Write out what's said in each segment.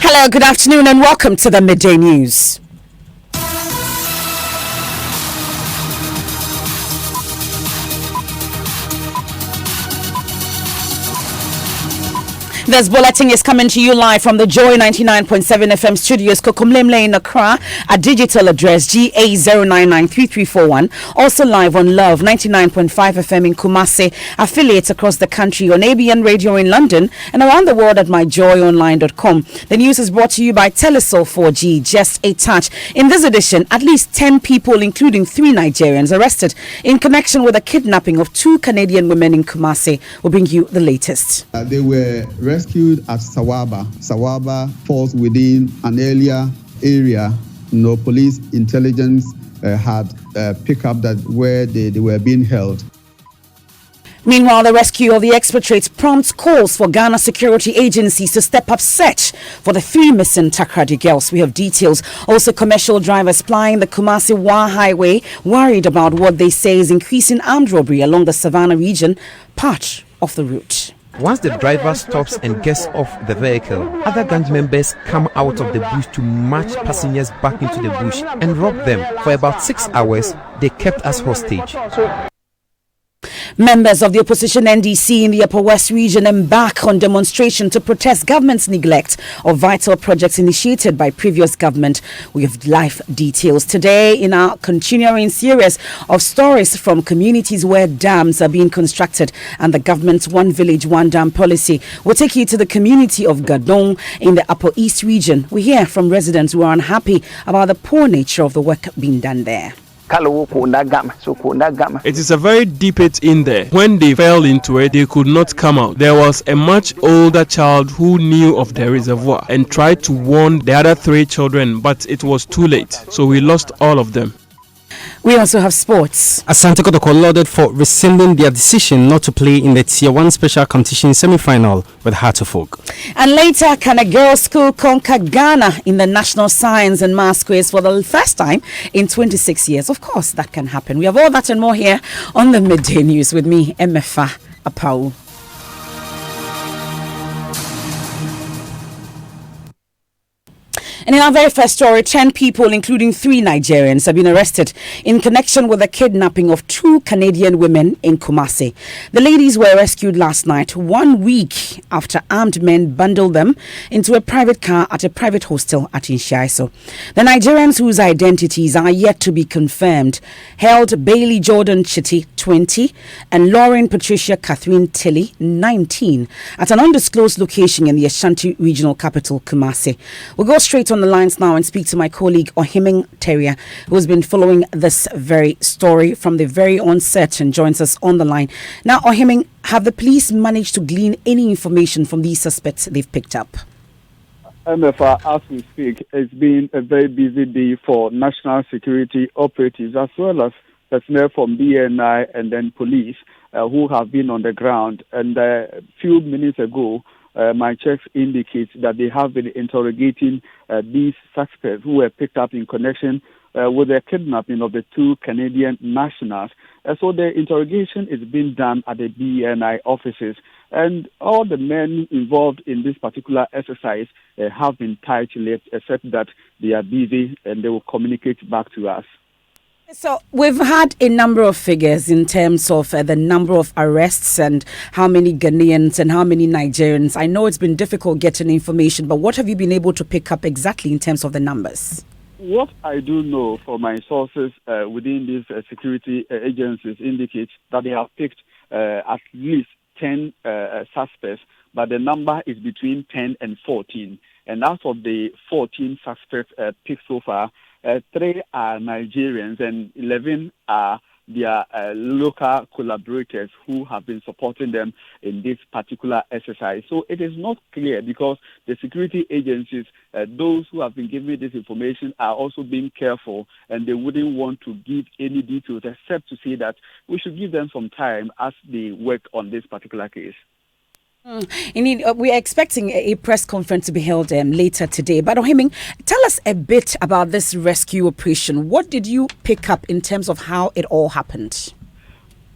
Hello, good afternoon, and welcome to the Midday News. This bulletin is coming to you live from the Joy 99.7 FM studios, Kokomlemle in Accra, at digital address GA0993341. Also live on Love 99.5 FM in Kumasi, affiliates across the country on ABN Radio in London, and around the world at myjoyonline.com. The news is brought to you by Telesol 4G, just a touch. In this edition, at least 10 people, including 3 Nigerians, arrested in connection with the kidnapping of 2 Canadian women in Kumasi. We'll bring you the latest. They were rescued at Sawaba. Sawaba falls within an earlier area. Police intelligence had picked up that where they were being held. Meanwhile, the rescue of the expatriates prompts calls for Ghana security agencies to step up search for the 3 missing Takrady girls. We have details. Also, commercial drivers plying the Kumasi-Wa Highway worried about what they say is increasing armed robbery along the Savannah region, part of the route. Once the driver stops and gets off the vehicle, other gang members come out of the bush to march passengers back into the bush and rob them. For about 6 hours, they kept us hostage. Members of the opposition NDC in the Upper West region embark on demonstration to protest government's neglect of vital projects initiated by previous government. We have live details today in our continuing series of stories from communities where dams are being constructed and the government's one village, one dam policy. We'll take you to the community of Gadong in the Upper East region. We hear from residents who are unhappy about the poor nature of the work being done there. It is a very deep pit in there. When they fell into it, they could not come out. There was a much older child who knew of the reservoir and tried to warn the other 3 children, but it was too late. So we lost all of them. We also have sports. Asante Kotoko lauded for rescinding their decision not to play in the Tier 1 Special Competition semi-final with Heart of Oak. And later, can a girls' school conquer Ghana in the National Science and Maths Quiz for the first time in 26 years? Of course, that can happen. We have all that and more here on the Midday News with me, Emefa Apau. And in our very first story, 10 people, including 3 Nigerians, have been arrested in connection with the kidnapping of 2 Canadian women in Kumasi. The ladies were rescued last night, 1 week after armed men bundled them into a private car at a private hostel at Inshiaiso. The Nigerians, whose identities are yet to be confirmed, held Bailey Jordan Chitty, 20, and Lauren Patricia Catherine Tilly, 19, at an undisclosed location in the Ashanti regional capital, Kumasi. We'll go straight on the lines now and speak to my colleague Ohiming Teria, who has been following this very story from the very onset and joins us on the line. Now, Ohiming, have the police managed to glean any information from these suspects they've picked up? MFA, as we speak, it's been a very busy day for national security operatives as well as personnel from BNI and then police who have been on the ground. And a few minutes ago, my checks indicate that they have been interrogating these suspects who were picked up in connection with the kidnapping of the 2 Canadian nationals. So the interrogation is being done at the BNI offices. And all the men involved in this particular exercise have been tight-lipped, except that they are busy and they will communicate back to us. So we've had a number of figures in terms of the number of arrests and how many Ghanaians and how many Nigerians. I know it's been difficult getting information, but what have you been able to pick up exactly in terms of the numbers? What I do know from my sources within these security agencies indicates that they have picked at least 10 suspects, but the number is between 10 and 14. And out of the 14 suspects picked so far, 3 are Nigerians and 11 are their local collaborators who have been supporting them in this particular exercise. So it is not clear because the security agencies, those who have been giving this information are also being careful and they wouldn't want to give any details except to say that we should give them some time as they work on this particular case. Indeed, we are expecting a press conference to be held later today. But Ohiming, tell us a bit about this rescue operation. What did you pick up in terms of how it all happened?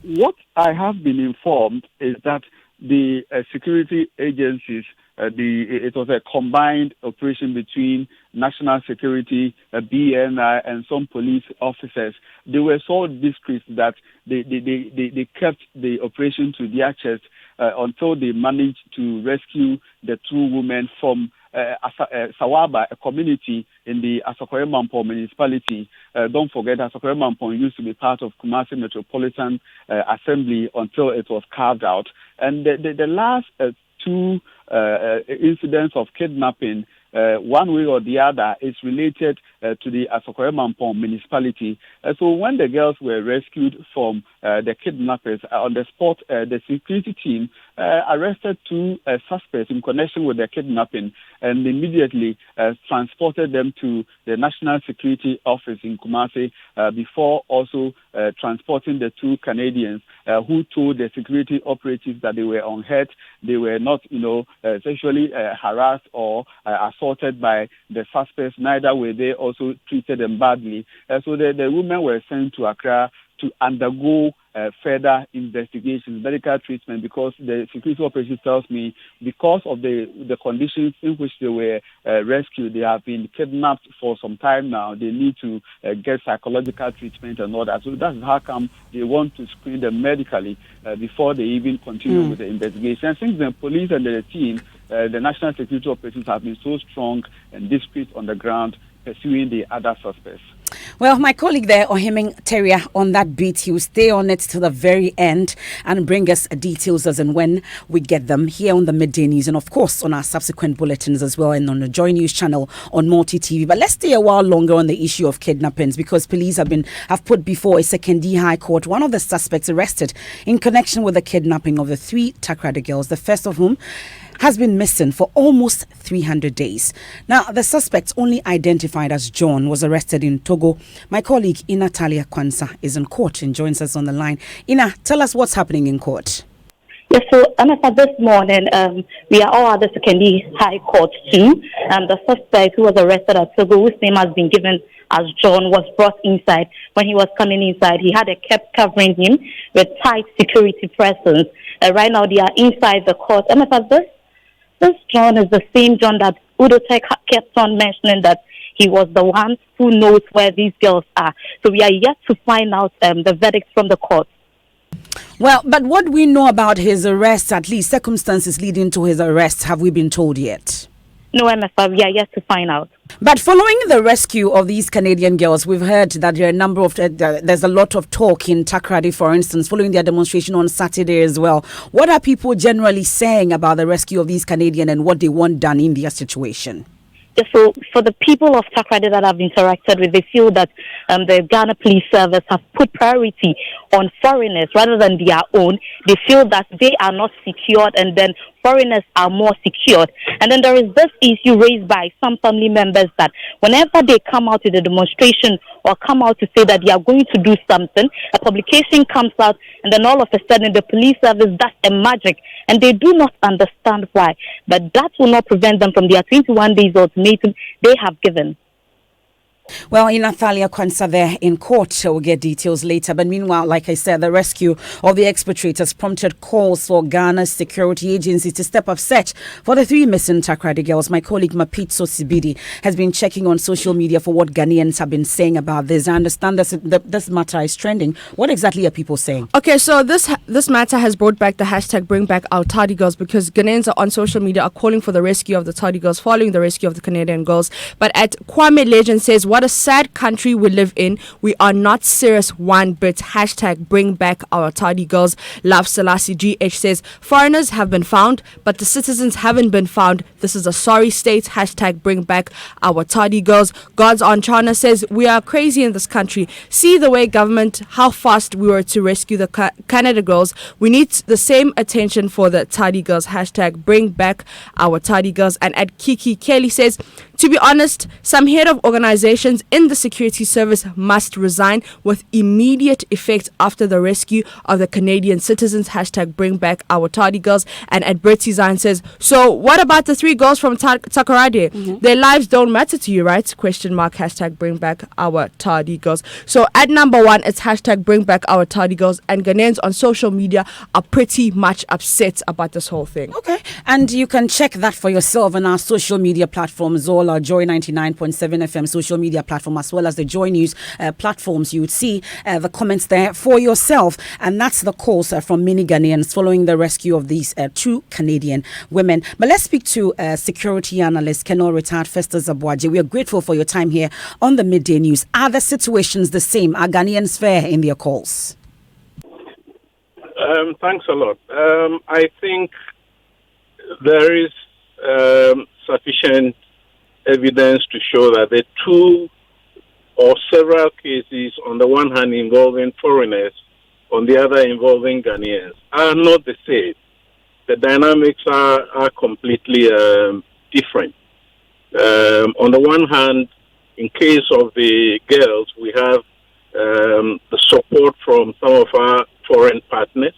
What I have been informed is that the security agencies it was a combined operation between national security, BNI, and some police officers. They were so discreet that they kept the operation to their chest until they managed to rescue the two women from Sawaba, a community in the Asokore-Mampong municipality. Don't forget, Asokore-Mampong used to be part of Kumasi Metropolitan Assembly until it was carved out. And the last two incidents of kidnapping, one way or the other, is related to the Asokore-Mampong municipality. So when the girls were rescued from the kidnappers, on the spot, the security team arrested two suspects in connection with the kidnapping and immediately transported them to the National Security Office in Kumasi before also transporting the two Canadians who told the security operatives that they were unhurt, they were not, sexually harassed or assaulted by the suspects, neither were they also treated them badly. So the women were sent to Accra to undergo further investigations, medical treatment, because the security operations tells me because of the conditions in which they were rescued, they have been kidnapped for some time now. They need to get psychological treatment and all that. So that's how come they want to screen them medically before they even continue with the investigation. And since the police and the team, the national security operations have been so strong and discreet on the ground pursuing the other suspects. Well, my colleague there, Ohiming Teria, on that beat, he will stay on it to the very end and bring us details as and when we get them here on the Midday News and, of course, on our subsequent bulletins as well and on the Joy News channel on Multi TV. But let's stay a while longer on the issue of kidnappings because police have put before a second-D High Court one of the suspects arrested in connection with the kidnapping of the three Takoradi girls, the first of whom has been missing for almost 300 days. Now, the suspect, only identified as John, was arrested in Togo. My colleague Ina Talia Kwanza is in court and joins us on the line. Ina, tell us what's happening in court. Yes, so this morning, we are all at the secondary high court too. The suspect who was arrested at Togo, whose name has been given as John, was brought inside. When he was coming inside, he had a kept covering him with tight security presence. Right now, they are inside the court. This John is the same John that Udotek kept on mentioning that he was the one who knows where these girls are. So we are yet to find out the verdict from the court. Well, but what we know about his arrest, at least circumstances leading to his arrest, have we been told yet? No, MFR, we are yet to find out. But following the rescue of these Canadian girls, we've heard that there are a number of there's a lot of talk in Takoradi, for instance, following their demonstration on Saturday as well. What are people generally saying about the rescue of these Canadian and what they want done in their situation? Yes, so for the people of Takoradi that I've interacted with, they feel that the Ghana Police Service have put priority on foreigners rather than their own. They feel that they are not secured and then foreigners are more secured. And then there is this issue raised by some family members that whenever they come out to the demonstration or come out to say that they are going to do something, a publication comes out and then all of a sudden the police service does a magic and they do not understand why. But that will not prevent them from their 21 days ultimatum they have given. Well, in Nathalia Kwanza there in court, we'll get details later. But meanwhile, like I said, the rescue of the expatriates prompted calls for Ghana's security agencies to step up search for the three missing Takoradi girls. My colleague Mapitso Sibidi has been checking on social media for what Ghanaians have been saying about this. I understand this matter is trending. What exactly are people saying? Okay, so this matter has brought back the hashtag Bring Back Our Tardy Girls because Ghanaians on social media are calling for the rescue of the Tardy Girls following the rescue of the Canadian girls. But at Kwame Legend says, what a sad country we live in. We are not serious one bit. Hashtag Bring Back Our Tardy Girls. Love Selassie GH says, foreigners have been found, but the citizens haven't been found. This is a sorry state. Hashtag Bring Back Our Tardy Girls. God's on China says, we are crazy in this country. See the way government, how fast we were to rescue the Canada girls. We need the same attention for the Tardy Girls. Hashtag Bring Back Our Tardy Girls. And at Kiki Kelly says, to be honest, some head of organization positions in the security service must resign with immediate effect after the rescue of the Canadian citizens. Hashtag bring back our tardy girls. And at Bertie Zine says, so what about the 3 girls from Takoradi? Their lives don't matter to you, right? Question mark. Hashtag bring back our tardy girls. So at number 1, it's hashtag bring back our tardy girls. And Ghanaians on social media are pretty much upset about this whole thing. Okay. And you can check that for yourself on our social media platforms, all our Joy 99.7 FM social media platform, as well as the Joy News platforms. You would see the comments there for yourself. And that's the calls from many Ghanaians following the rescue of these 2 Canadian women. But let's speak to security analyst Kenol retired Festus Abuaje. We are grateful for your time here on the Midday News. Are the situations the same? Are Ghanaians fair in their calls? Thanks a lot. I think there is sufficient evidence to show that the 2 or several cases, on the one hand involving foreigners, on the other involving Ghanaians, are not the same. The dynamics are completely different. On the one hand, in case of the girls, we have the support from some of our foreign partners,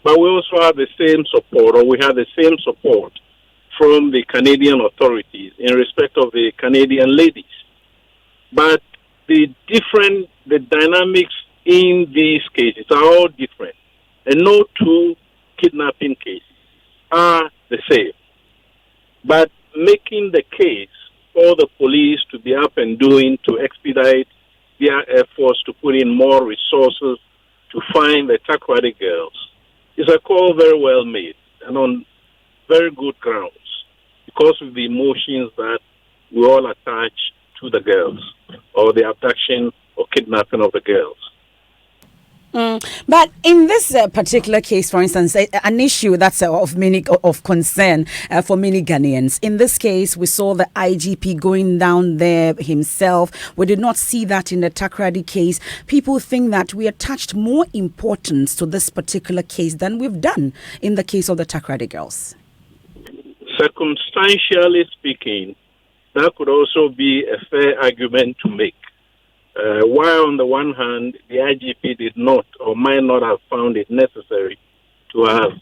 but we also have the same support, or we have the same support from the Canadian authorities in respect of the Canadian ladies. But the dynamics in these cases are all different, and no 2 kidnapping cases are the same. But making the case for the police to be up and doing, to expedite their efforts to put in more resources to find the Takoradi girls is a call very well made and on very good grounds because of the emotions that we all attach to the girls or the abduction or kidnapping of the girls. But in this particular case, for instance, an issue that's of concern for many Ghanaians. In this case, we saw the IGP going down there himself. We did not see that in the Takoradi case. People think that we attached more importance to this particular case than we've done in the case of the Takoradi girls. Circumstantially speaking, that could also be a fair argument to make. While on the one hand, the IGP did not or might not have found it necessary to have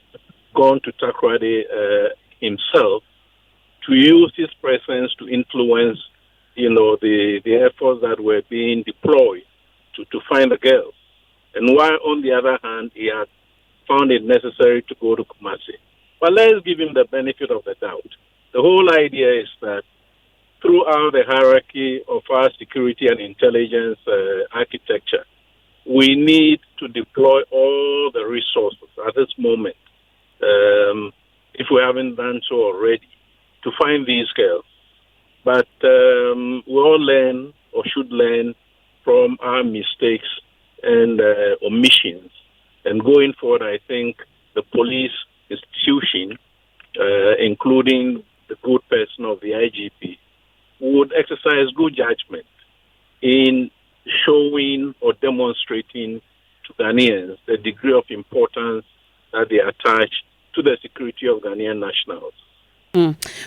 gone to Takoradi himself to use his presence to influence, the efforts that were being deployed to find the girls. And while on the other hand, he had found it necessary to go to Kumasi. But let's give him the benefit of the doubt. The whole idea is that throughout the hierarchy of our security and intelligence architecture, we need to deploy all the resources at this moment, if we haven't done so already, to find these girls. But we all learn or should learn from our mistakes and omissions. And going forward, I think the police institution, including the good person of the IGP, would exercise good judgment in showing or demonstrating to Ghanaians the degree of importance that they attach to the security of Ghanaian nationals.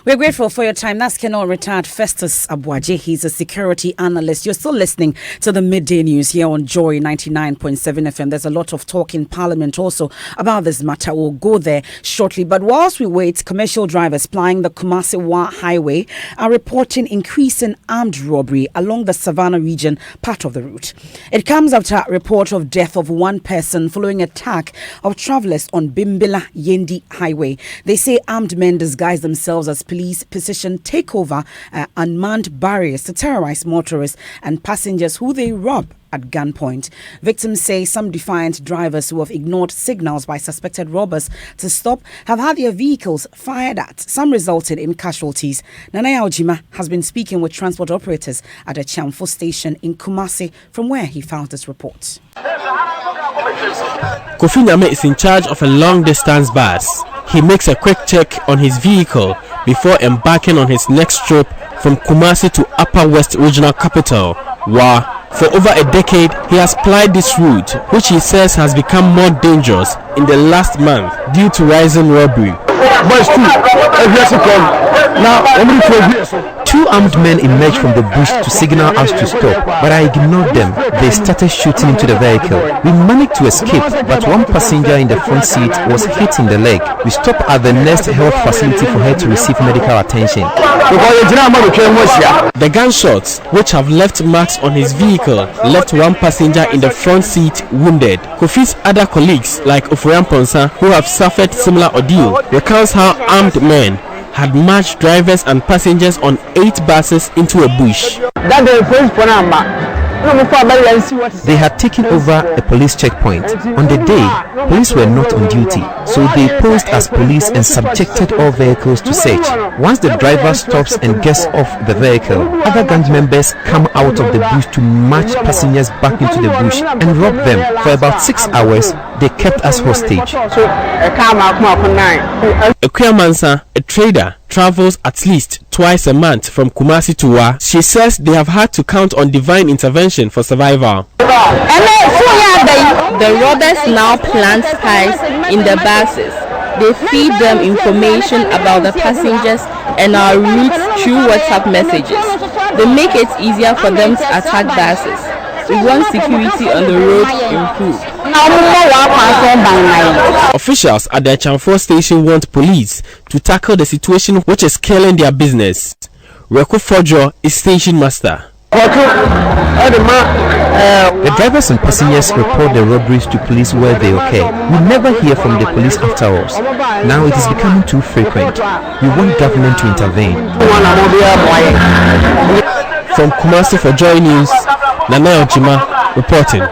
We're grateful for your time. That's Kenol retired Festus Abuaje. He's a security analyst. You're still listening to the Midday News here on Joy 99.7 FM. There's a lot of talk in Parliament also about this matter. We'll go there shortly. But whilst we wait, commercial drivers plying the Kumasi-Wa Highway are reporting increase in armed robbery along the Savannah region part of the route. It comes after a report of death of one person following attack of travellers on Bimbilla-Yendi Highway. They say armed men disguise themselves as police position takeover unmanned barriers to terrorize motorists and passengers who they rob at gunpoint. Victims say some defiant drivers who have ignored signals by suspected robbers to stop have had their vehicles fired at. Some resulted in casualties. Nanaya Ojima has been speaking with transport operators at a Chamfo station in Kumasi, from where he found this report. Kofi Nyame is in charge of a long-distance bus. He makes a quick check on his vehicle before embarking on his next trip from Kumasi to Upper West Regional Capital, Wa. For over a decade, he has plied this route, which he says has become more dangerous in the last month due to rising robbery. 2 armed men emerged from the bush to signal us to stop, but I ignored them. They started shooting into the vehicle. We managed to escape, but one passenger in the front seat was hit in the leg. We stopped at the next health facility for her to receive medical attention. The gunshots, which have left marks on his vehicle, left one passenger in the front seat wounded. Kofi's other colleagues, like Ofurian Ponsa, who have suffered similar ordeal, recounts how armed men had marched drivers and passengers on 8 buses into a bush. They had taken over a police checkpoint. On the day, police were not on duty, so they posed as police and subjected all vehicles to search. Once the driver stops and gets off the vehicle, other gang members come out of the bush to march passengers back into the bush and rob them. For about 6 hours, they kept us hostage. Ekweamansa, a trader, travels at least twice a month from Kumasi to Wa. She says they have had to count on divine intervention for survival. The robbers now plant spies in the buses. They feed them information about the passengers and our routes through WhatsApp messages. They make it easier for them to attack buses. We want security on the road improved. Officials at the Chamfor station want police to tackle the situation which is killing their business. Reku Fojo is station master. The drivers and passengers report the robberies to police where they occur. We never hear from the police afterwards. Now it is becoming too frequent. We want government to intervene. From Kumasi for Joy News, Nana Ojima reporting.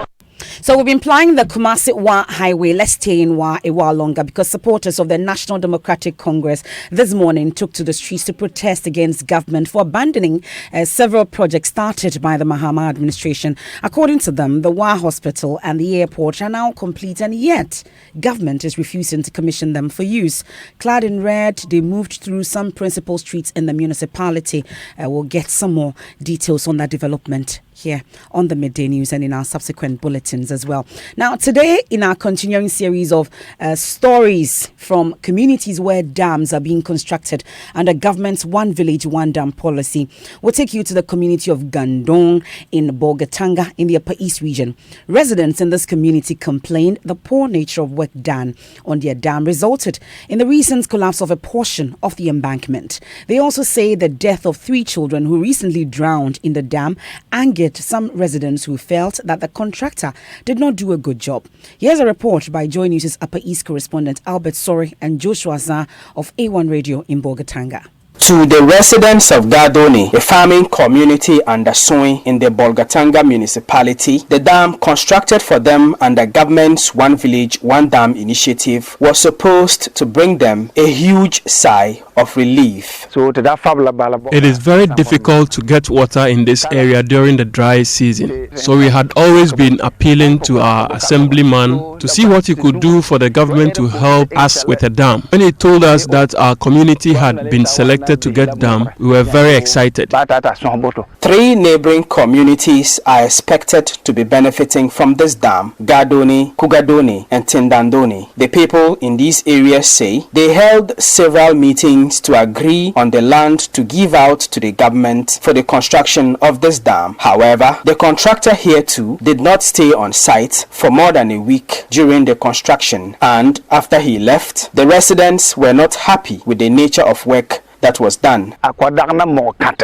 So we've been plying the Kumasi-Wa highway. Let's stay in Wa a while longer because supporters of the National Democratic Congress this morning took to the streets to protest against government for abandoning several projects started by the Mahama administration. According to them, the Wa hospital and the airport are now complete, and yet government is refusing to commission them for use. Clad in red, they moved through some principal streets in the municipality. We'll get some more details on that development here on the Midday News and in our subsequent bulletins as well. Now, today, in our continuing series of stories from communities where dams are being constructed under government's One Village, One Dam policy, we'll take you to the community of Gandong in Bolgatanga in the Upper East region. Residents in this community complained the poor nature of work done on their dam resulted in the recent collapse of a portion of the embankment. They also say the death of 3 children who recently drowned in the dam angered some residents who felt that the contractor did not do a good job. Here's a report by Joy News' Upper East correspondent Albert Sori and Joshua Zah of A1 Radio in Bolgatanga. To the residents of Gadoni, a farming community under Soin in the Bolgatanga municipality, the dam constructed for them under government's One Village, One Dam initiative was supposed to bring them a huge sigh of relief. It is very difficult to get water in this area during the dry season, so we had always been appealing to our assemblyman to see what he could do for the government to help us with a dam. When he told us that our community had been selected to get dam, we were very excited. 3 neighboring communities are expected to be benefiting from this dam: Gadoni, Kugadoni, and Tindandoni. The people in these areas say they held several meetings to agree on the land to give out to the government for the construction of this dam. However, the contractor here too did not stay on site for more than a week during the construction, and after he left, the residents were not happy with the nature of work that was done.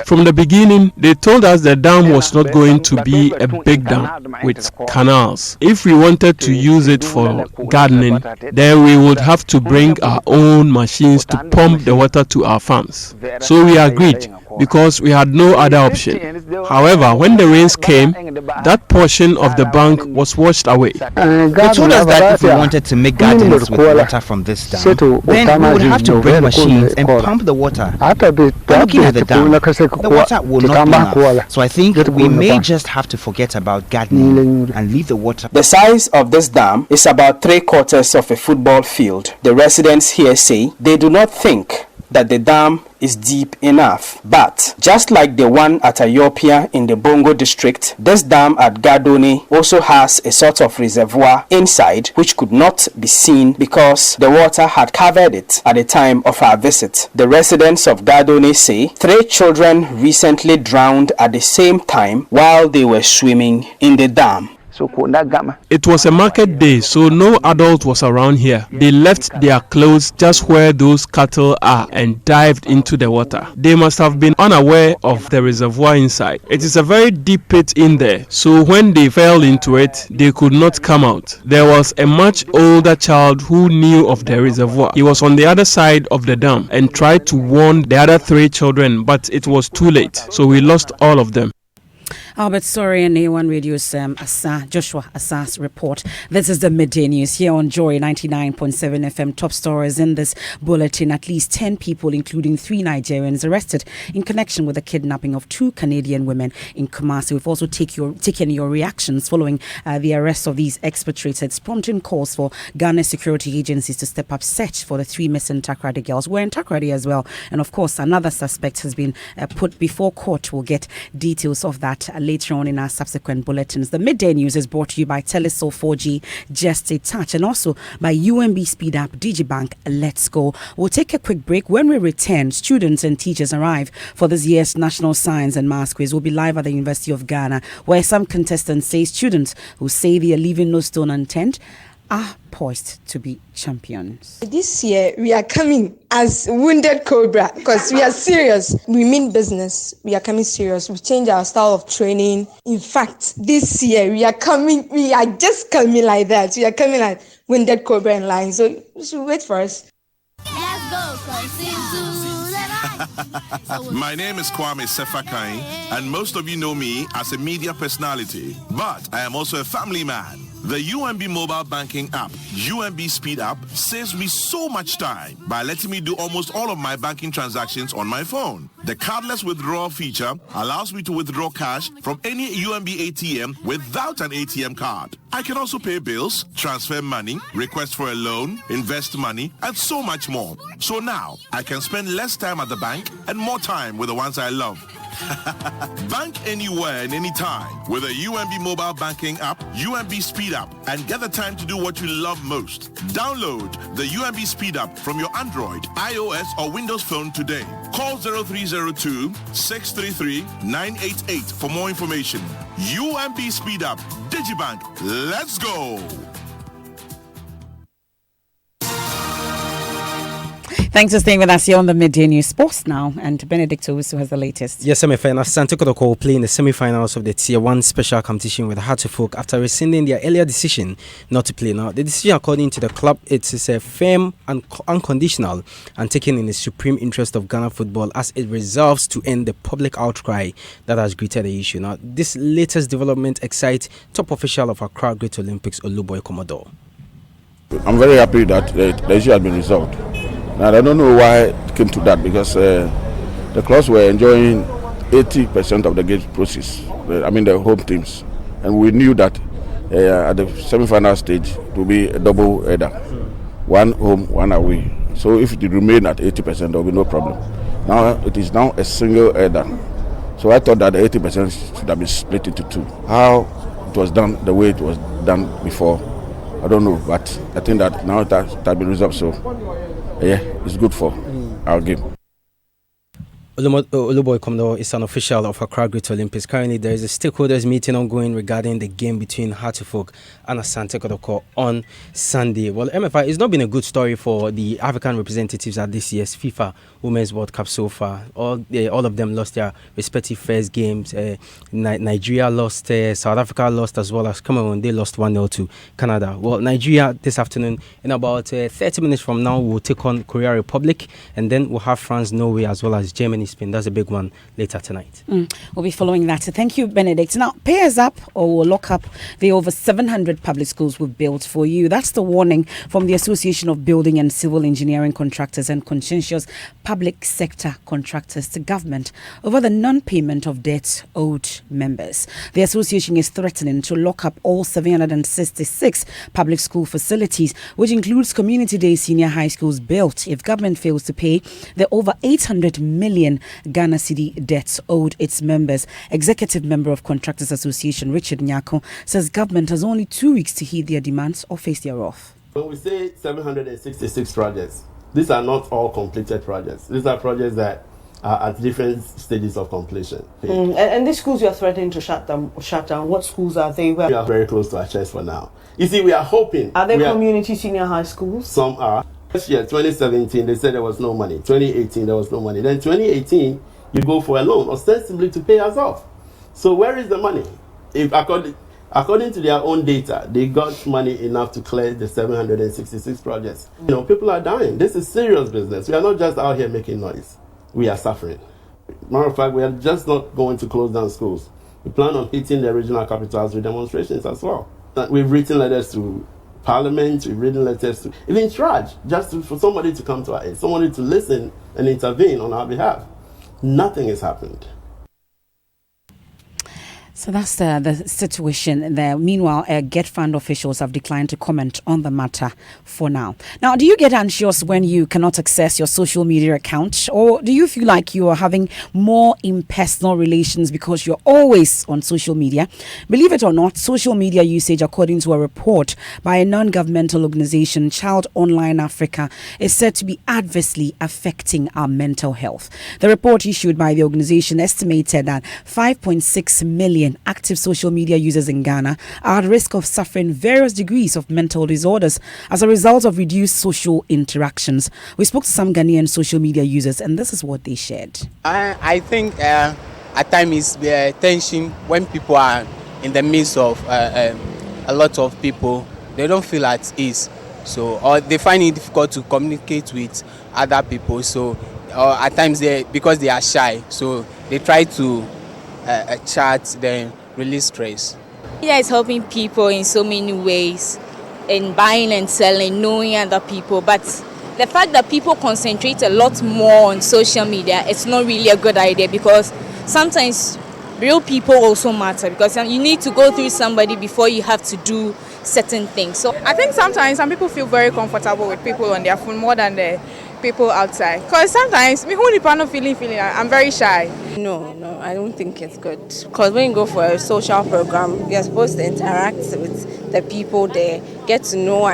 From the beginning, they told us the dam was not going to be a big dam with canals. If we wanted to use it for gardening, then we would have to bring our own machines to pump the water to our farms. So we agreed because we had no other option. However, when the rains came, that portion of the bank was washed away. They told us that if we wanted to make gardens with water from this dam, then we would have to bring machines and pump the water. Looking at the dam, the water will not be enough. So I think we may just have to forget about gardening and leave the water. The size of this dam is about 3/4 of a football field. The residents here say they do not think that the dam is deep enough. But just like the one at Ayopia in the Bongo district, this dam at Gadoni also has a sort of reservoir inside which could not be seen because the water had covered it at the time of our visit. The residents of Gadoni say 3 children recently drowned at the same time while they were swimming in the dam. It was a market day, so no adult was around here. They left their clothes just where those cattle are and dived into the water. They must have been unaware of the reservoir inside. It is a very deep pit in there, so when they fell into it, they could not come out. There was a much older child who knew of the reservoir. He was on the other side of the dam and tried to warn the other 3 children, but it was too late, so we lost all of them. Albert Sorry and A1 Radio's Joshua Assa's report. This is the midday news here on Joy 99.7 FM. Top stories in this bulletin. At least 10 people, including 3 Nigerians, arrested in connection with the kidnapping of 2 Canadian women in Kumasi. We've also taken your reactions following the arrest of these expatriates, prompting calls for Ghana security agencies to step up search for the 3 missing Takoradi girls. We're in Takoradi as well. And of course, another suspect has been put before court. We'll get details of that later on in our subsequent bulletins. The midday news is brought to you by Telesol 4G, Just a Touch, and also by UMB Speed Up, DigiBank, Let's Go. We'll take a quick break. When we return, students and teachers arrive for this year's National Science and Maths Quiz. We'll be live at the University of Ghana, where some contestants say students who say they are leaving no stone unturned are poised to be champions. This year, we are coming as Wounded Cobra because we are serious. We mean business. We are coming serious. We change our style of training. In fact, this year, we are just coming like that. We are coming like Wounded Cobra in line. So you should wait for us. Let's go, My name is Kwame Sefakai, and most of you know me as a media personality, but I am also a family man. The UMB mobile banking app, UMB Speed Up, saves me so much time by letting me do almost all of my banking transactions on my phone. The cardless withdrawal feature allows me to withdraw cash from any UMB ATM without an ATM card. I can also pay bills, transfer money, request for a loan, invest money, and so much more. So now, I can spend less time at the bank and more time with the ones I love. Bank anywhere and anytime with a UMB mobile banking app, UMB Speed Up, and get the time to do what you love most. Download the UMB Speed Up from your Android, iOS, or Windows phone today. Call 0302-633-988 for more information. UMB Speed Up, DigiBank, let's go! Thanks for staying with us here on the Midday News Sports now. And Benedict Owusu has the latest. Yes, MFN. Asante Kotoko play in the semi-finals of the Tier 1 special competition with Hartlepool after rescinding their earlier decision not to play. Now, the decision, according to the club, it is a firm and unconditional and taken in the supreme interest of Ghana football as it resolves to end the public outcry that has greeted the issue. Now, this latest development excites top official of Accra Great Olympics, Oluboy Commodore. I'm very happy that the issue has been resolved. Now, I don't know why it came to that because the clubs were enjoying 80% of the gate process, the home teams. And we knew that at the semi-final stage, it will be a double header. One home, one away. So if it remain at 80%, there will be no problem. Now, it is now a single header. So I thought that the 80% should have been split into 2. How it was done the way it was done before, I don't know. But I think that now it has been resolved. So yeah, it's good for our game. Oluboy Commodore is an official of Accra Great Olympics. Currently, there is a stakeholders meeting ongoing regarding the game between Hartlepool and Asante Kotoko on Sunday. Well, MFI, it's not been a good story for the African representatives at this year's FIFA Women's World Cup so far. All of them lost their respective first games. Nigeria lost, South Africa lost, as well as Cameroon. They lost 1-0 to Canada. Well, Nigeria this afternoon, in about 30 minutes from now, will take on Korea Republic, and then we'll have France, Norway, as well as Germany money spin. That's a big one later tonight. We'll be following that. So thank you, Benedict. Now, pay us up or we'll lock up the over 700 public schools we've built for you. That's the warning from the Association of Building and Civil Engineering Contractors and Conscientious Public Sector Contractors to government over the non-payment of debts owed members. The association is threatening to lock up all 766 public school facilities, which includes community day senior high schools built if government fails to pay the over 800 million Ghana cedi debts owed its members. Executive member of Contractors Association Richard Nyako says government has only 2 weeks to heed their demands or face their wrath. When we say 766 projects, these are not all completed projects. These are projects that are at different stages of completion. And these schools you are threatening to shut down, what schools are they? We are very close to our chest for now. You see, we are hoping. Are they community senior high schools? Some are. This year, 2017, they said there was no money. 2018, there was no money. Then 2018, you go for a loan, ostensibly to pay us off. So where is the money? If according to their own data, they got money enough to clear the 766 projects. You know, people are dying. This is serious business. We are not just out here making noise. We are suffering. Matter of fact, we are just not going to close down schools. We plan on hitting the regional capitals with demonstrations as well. We've written letters to Parliament, we've written letters to even charge, for somebody to come to our aid, somebody to listen and intervene on our behalf. Nothing has happened. So that's the situation there. Meanwhile, Get Fund officials have declined to comment on the matter for now. Now, do you get anxious when you cannot access your social media account? Or do you feel like you are having more impersonal relations because you're always on social media? Believe it or not, social media usage, according to a report by a non-governmental organization, Child Online Africa, is said to be adversely affecting our mental health. The report issued by the organization estimated that 5.6 million active social media users in Ghana are at risk of suffering various degrees of mental disorders as a result of reduced social interactions. We spoke to some Ghanaian social media users and this is what they shared. I think at times the tension when people are in the midst of a lot of people, they don't feel at ease. So, or they find it difficult to communicate with other people. So, at times because they are shy, so they try to chat, then release stress. Yeah, it's helping people in so many ways, in buying and selling, knowing other people. But the fact that people concentrate a lot more on social media, it's not really a good idea because sometimes real people also matter because you need to go through somebody before you have to do certain things. So I think sometimes some people feel very comfortable with people on their phone more than the people outside. Because sometimes me who depend on feeling, I'm very shy. No, I don't think it's good. Because when you go for a social program, you're supposed to interact with the people there, get to know,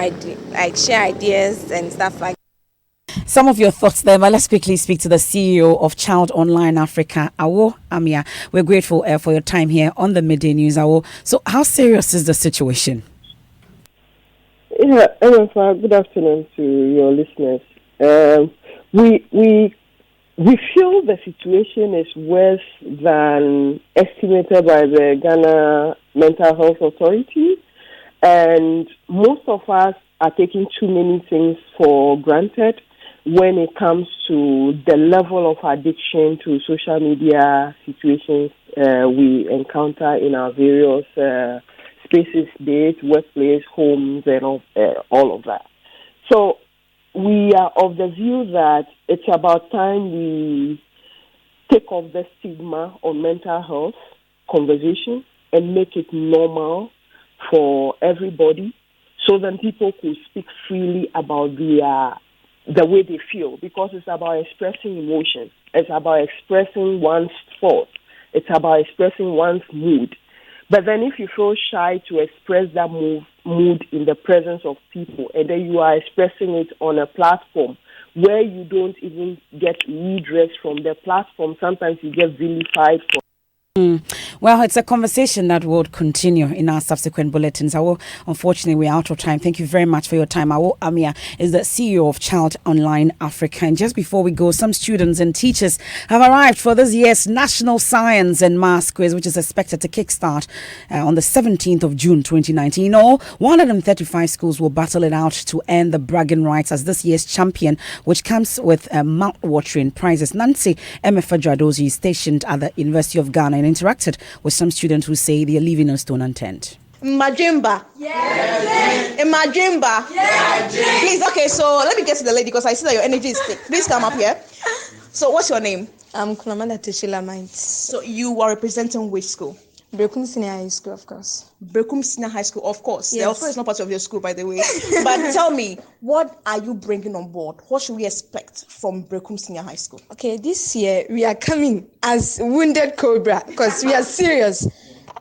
share ideas and stuff like that. Some of your thoughts there, but let's quickly speak to the CEO of Child Online Africa, Awo Amia. We're grateful for your time here on the Midday News, Awo. So how serious is the situation? Yeah, good afternoon to your listeners. We feel the situation is worse than estimated by the Ghana Mental Health Authority, and most of us are taking too many things for granted when it comes to the level of addiction to social media situations we encounter in our various spaces, be it workplace, homes, and all of that. So we are of the view that it's about time we take off the stigma on mental health conversation and make it normal for everybody so that people could speak freely about the way they feel, because it's about expressing emotion. It's about expressing one's thoughts. It's about expressing one's mood. But then if you feel shy to express that mood in the presence of people, and then you are expressing it on a platform where you don't even get redress from the platform, sometimes you get vilified for Well, it's a conversation that will continue in our subsequent bulletins. Unfortunately, we're out of time. Thank you very much for your time. Awo Amia is the CEO of Child Online Africa. And just before we go, some students and teachers have arrived for this year's National Science and Maths Quiz, which is expected to kickstart on the 17th of June 2019. All 135 schools will battle it out to earn the bragging rights as this year's champion, which comes with mouth-watering prizes. Nancy Emefa-Dradozi is stationed at the University of Ghana and interacted with some students who say they are leaving a stone unturned. Majimba. Yes. Majimba. Yes. Please, okay, so let me get to the lady because I see that your energy is thick. Please come up here. So what's your name? I'm Kunamada Teshila Minds. So you are representing which school? Brekum Senior High School, of course. Brekum Senior High School, of course. Yes. The offer is not part of your school, by the way. But tell me, what are you bringing on board? What should we expect from Brekum Senior High School? Okay, this year we are coming as Wounded Cobra because we are serious.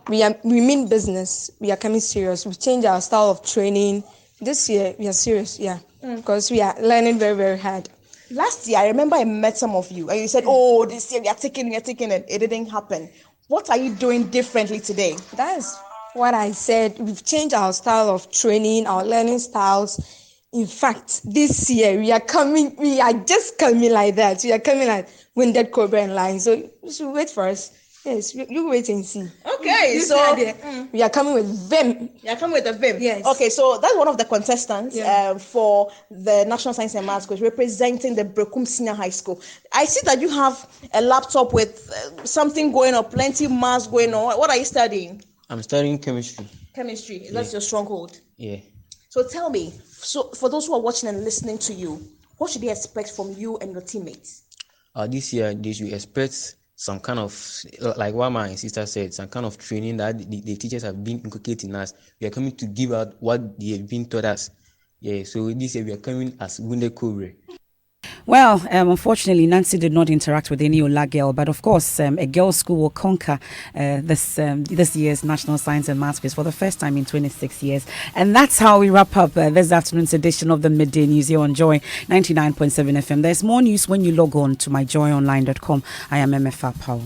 We mean business. We are coming serious. We change our style of training. This year we are serious, because we are learning very, very hard. Last year, I remember I met some of you and you said, oh, this year we are taking it. It didn't happen. What are you doing differently today? That's what I said. We've changed our style of training, our learning styles. In fact, this year we are just coming like that. We are coming like Wounded Cobra in line. So you should wait for us. Yes, you wait and see. Okay, we are coming with vim. You are coming with a vim. Yes. Okay, so that's one of the contestants for the National Science and Maths Quiz representing the Brekum Senior High School. I see that you have a laptop with something going on, plenty of maths going on. What are you studying? I'm studying chemistry. Chemistry. That's your stronghold. Yeah. So tell me, so for those who are watching and listening to you, what should they expect from you and your teammates? This year they should expect some kind of, like what my sister said, some kind of training that the teachers have been inculcating us. We are coming to give out what they have been taught us. Yeah, so this year we are coming as Wounded Cobra. Well, unfortunately, Nancy did not interact with any Ola girl, but of course, a girls' school will conquer this year's National Science and Maths Quiz for the first time in 26 years. And that's how we wrap up this afternoon's edition of the Midday News here on Joy 99.7 FM. There's more news when you log on to myjoyonline.com. I am MFA Powell.